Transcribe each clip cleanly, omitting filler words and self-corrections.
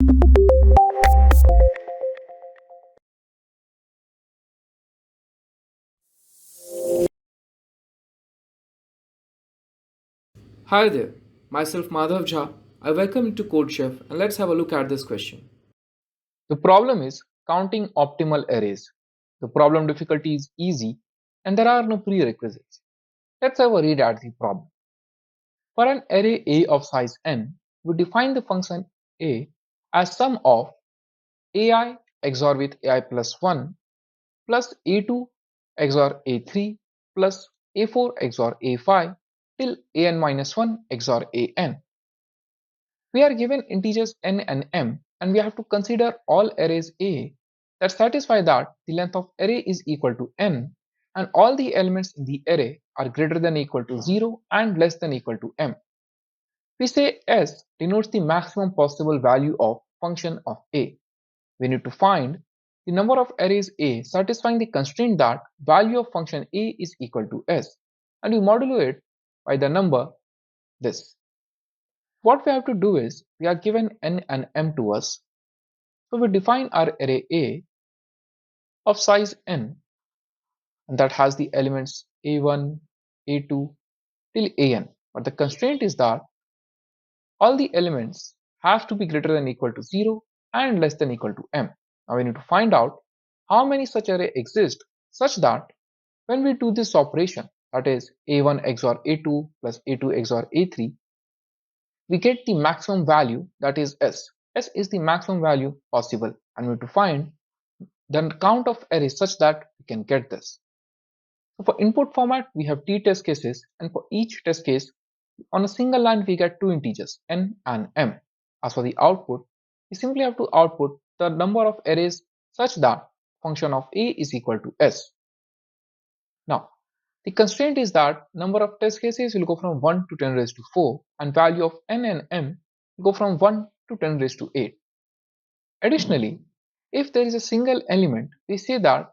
Hi there, myself Madhav Jha. I welcome you to CodeChef and let's have a look at this question. The problem is counting optimal arrays. The problem difficulty is easy and there are no prerequisites. Let's have a read at the problem. For an array A of size n, we define the function A as sum of ai XOR with ai plus 1 plus a2 XOR a3 plus a4 XOR a5 till an minus 1 XOR an. We are given integers n and m and we have to consider all arrays A that satisfy that the length of array is equal to n and all the elements in the array are greater than or equal to 0 and less than or equal to m. We say S denotes the maximum possible value of function of A. We need to find the number of arrays A satisfying the constraint that value of function A is equal to S and we modulo it by the number this. What we have to do is we are given n and m to us. So we define our array A of size n and that has the elements a1, a2 till an. But the constraint is that all the elements have to be greater than or equal to 0 and less than or equal to m. Now we need to find out how many such array exist such that when we do this operation, that is a1 XOR a2 plus a2 XOR a3, we get the maximum value, that is S. S is the maximum value possible and we need to find the count of arrays such that we can get this. So for input format, we have t test cases and for each test case, on a single line we get two integers n and m. As for the output, we simply have to output the number of arrays such that function of A is equal to S. Now, the constraint is that number of test cases will go from 1 to 10 raised to 4 and value of n and m will go from 1 to 10 raised to 8. Additionally, if there is a single element, we say that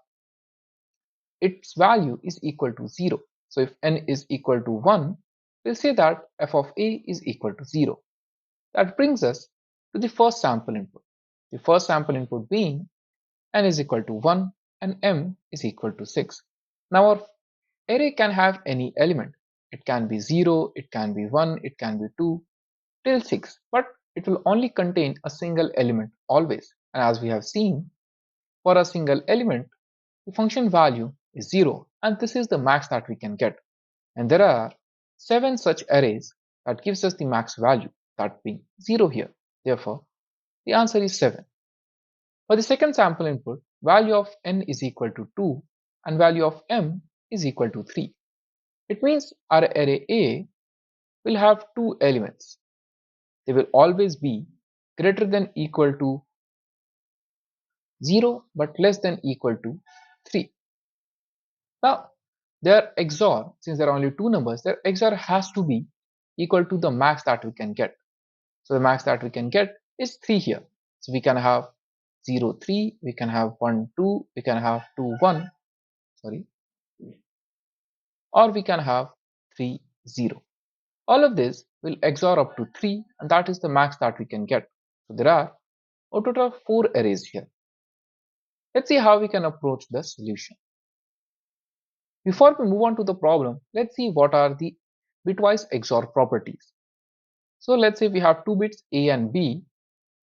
its value is equal to 0. So if n is equal to 1, we'll say that f of A is equal to 0. That brings us to the first sample input. The first sample input being n is equal to 1 and m is equal to 6. Now our array can have any element. It can be 0, it can be 1, it can be 2 till 6, but it will only contain a single element always. And as we have seen, for a single element, the function value is 0 and this is the max that we can get. And there are 7 such arrays that gives us the max value, that being 0 here. Therefore, the answer is 7. For the second sample input, value of n is equal to 2 and value of m is equal to 3. It means our array A will have two elements. They will always be greater than equal to 0 but less than equal to 3. Now, their XOR, since there are only two numbers, their XOR has to be equal to the max that we can get. So the max that we can get is 3 here. So we can have 0, 3, we can have 1, 2, we can have 2, 1, sorry, or we can have 3, 0. All of this will XOR up to 3 and that is the max that we can get. So there are a total of 4 arrays here. Let's see how we can approach the solution. Before we move on to the problem, let's see what are the bitwise XOR properties. So let's say we have two bits A and B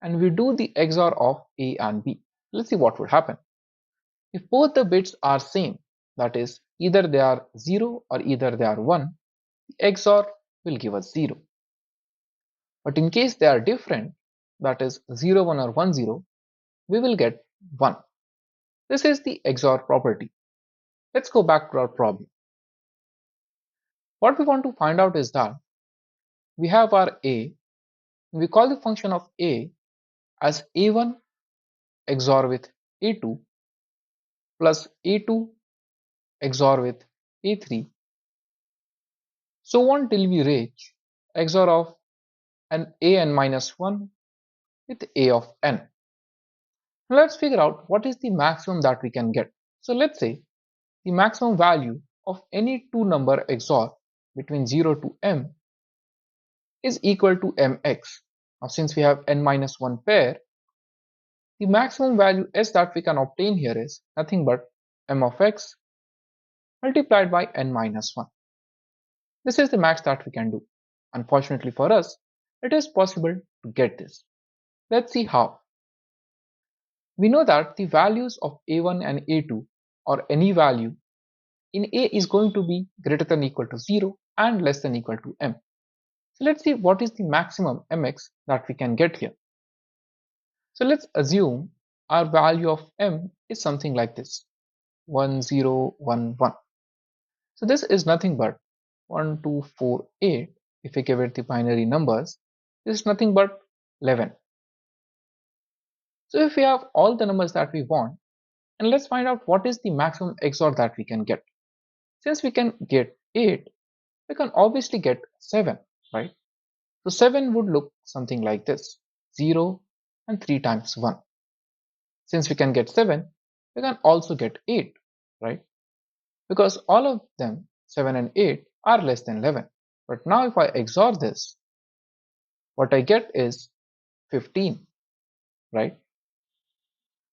and we do the XOR of A and B. Let's see what would happen. If both the bits are same, that is either they are 0 or either they are 1, the XOR will give us 0. But in case they are different, that is 0, 1 or 1, 0, we will get 1. This is the XOR property. Let's go back to our problem. What we want to find out is that we have our A and we call the function of A as A1 XOR with A2 plus A2 XOR with A3 so on till we reach XOR of an an minus 1 with A of n. Now let's figure out what is the maximum that we can get. So let's say the maximum value of any two number XOR between 0 to m is equal to mx. Now since we have n minus 1 pair, The maximum value s that we can obtain here is nothing but m of x multiplied by n minus 1. This is the max that we can do. Unfortunately for us, it is possible to get this. Let's see how. We know that the values of a1 and a2 or any value in a is going to be greater than equal to 0 and less than equal to m. So let's see what is the maximum mx that we can get here. So let's assume our value of m is something like this, 1011. So this is nothing but 1248. If we give it the binary numbers, this is nothing but 11. So if we have all the numbers that we want, and let's find out what is the maximum XOR that we can get. Since we can get 8, we can obviously get 7, right? So 7 would look something like this, 0 and 3 times 1. Since we can get 7, we can also get 8, right? Because all of them, 7 and 8, are less than 11. But now if I XOR this, what I get is 15, right?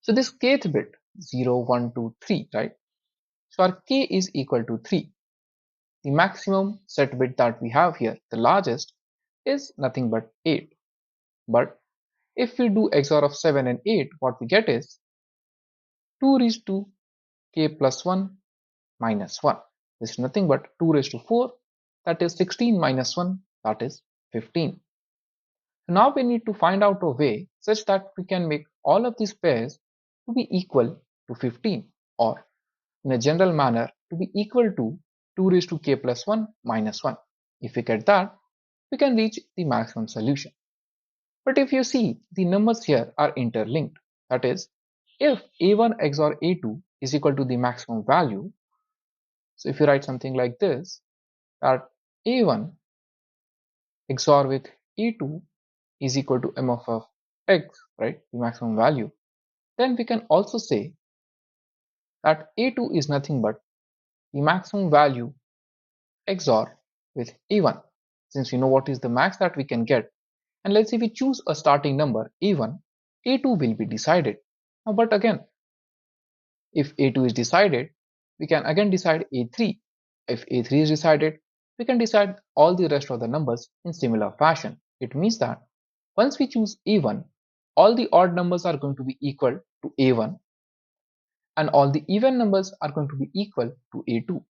So this kth bit, 0, 1, 2, 3, right? So our k is equal to 3. The maximum set bit that we have here, the largest, is nothing but 8. But if we do XOR of 7 and 8, what we get is 2 raised to k plus 1 minus 1. This is nothing but 2 raised to 4, that is 16 minus 1, that is 15. So now we need to find out a way such that we can make all of these pairs to be equal to 15, or in a general manner to be equal to 2 raised to k plus 1 minus 1. If we get that, we can reach the maximum solution. But if you see, the numbers here are interlinked. That is, if a1 XOR a2 is equal to the maximum value, so if you write something like this, that a1 XOR with a2 is equal to m of x, right, the maximum value, then we can also say that a2 is nothing but the maximum value XOR with a1. Since we know what is the max that we can get, and let's say we choose a starting number a1, a2 will be decided. But again, if a2 is decided, we can again decide a3. If a3 is decided, we can decide all the rest of the numbers in similar fashion. It means that once we choose a1, all the odd numbers are going to be equal to a1, and all the even numbers are going to be equal to a2.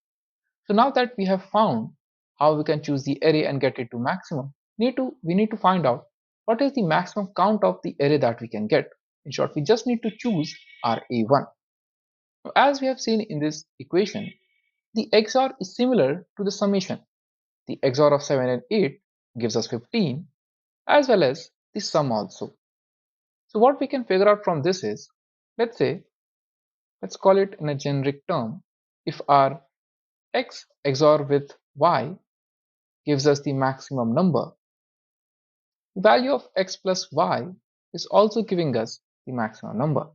So now that we have found how we can choose the array and get it to maximum, we need to find out what is the maximum count of the array that we can get. In short, we just need to choose our a1. Now, as we have seen in this equation, the XOR is similar to the summation. The XOR of 7 and 8 gives us 15, as well as the sum also. So what we can figure out from this is, let's call it in a generic term, if our x XOR with y gives us the maximum number, the value of x plus y is also giving us the maximum number.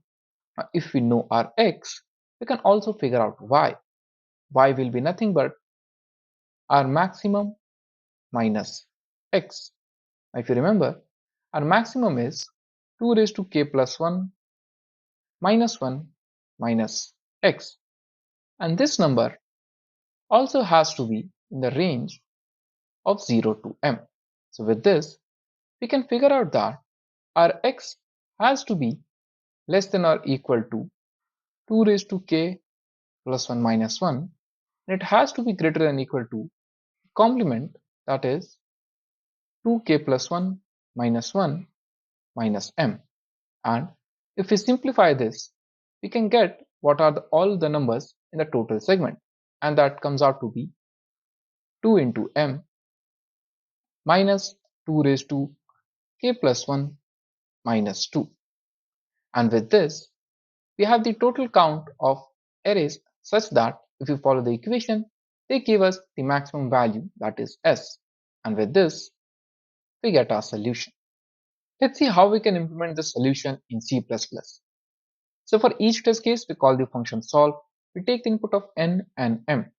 Now, if we know our x, we can also figure out y. Y will be nothing but our maximum minus x. Now, if you remember, our maximum is 2 raised to k plus 1 minus 1 minus x. And this number also has to be in the range of 0 to m. So with this, we can figure out that our x has to be less than or equal to 2 raised to k plus 1 minus 1, and it has to be greater than equal to complement, that is 2k plus 1 minus 1 minus m. And if we simplify this, we can get what are all the numbers in the total segment, and that comes out to be 2 into m minus 2 raised to k plus 1 minus 2. And with this, we have the total count of arrays such that if we follow the equation, they give us the maximum value, that is s. And with this, we get our solution. Let's see how we can implement the solution in C++. So for each test case, we call the function solve. We take the input of n and m.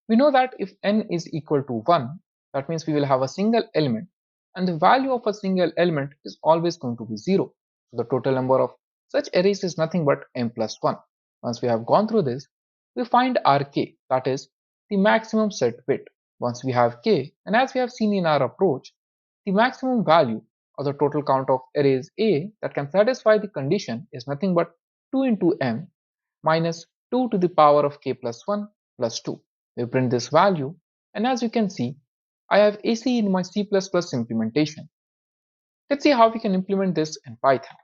We know that if n is equal to 1, that means we will have a single element, and the value of a single element is always going to be 0. So the total number of Such arrays is nothing but m plus 1. Once we have gone through this, we find our k, that is the maximum set bit. Once we have k, and as we have seen in our approach, the maximum value of the total count of arrays A that can satisfy the condition is nothing but 2 into m minus 2 to the power of k plus 1 plus 2. We print this value, and as you can see, I have AC in my C++ implementation. Let's see how we can implement this in Python.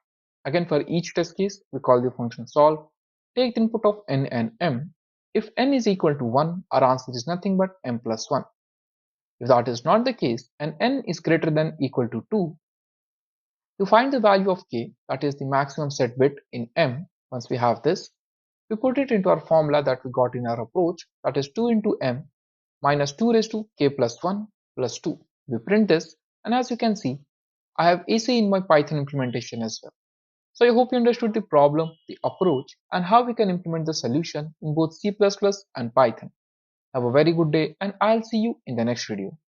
Again, for each test case, we call the function solve, take the input of n and m. If n is equal to 1, our answer is nothing but m plus 1. If that is not the case and n is greater than equal to 2, to find the value of k, that is the maximum set bit in m, once we have this, we put it into our formula that we got in our approach, that is 2 into m minus 2 raised to k plus 1 plus 2. We print this, and as you can see, I have AC in my Python implementation as well. So I hope you understood the problem, the approach, and how we can implement the solution in both C++ and Python. Have a very good day, and I'll see you in the next video.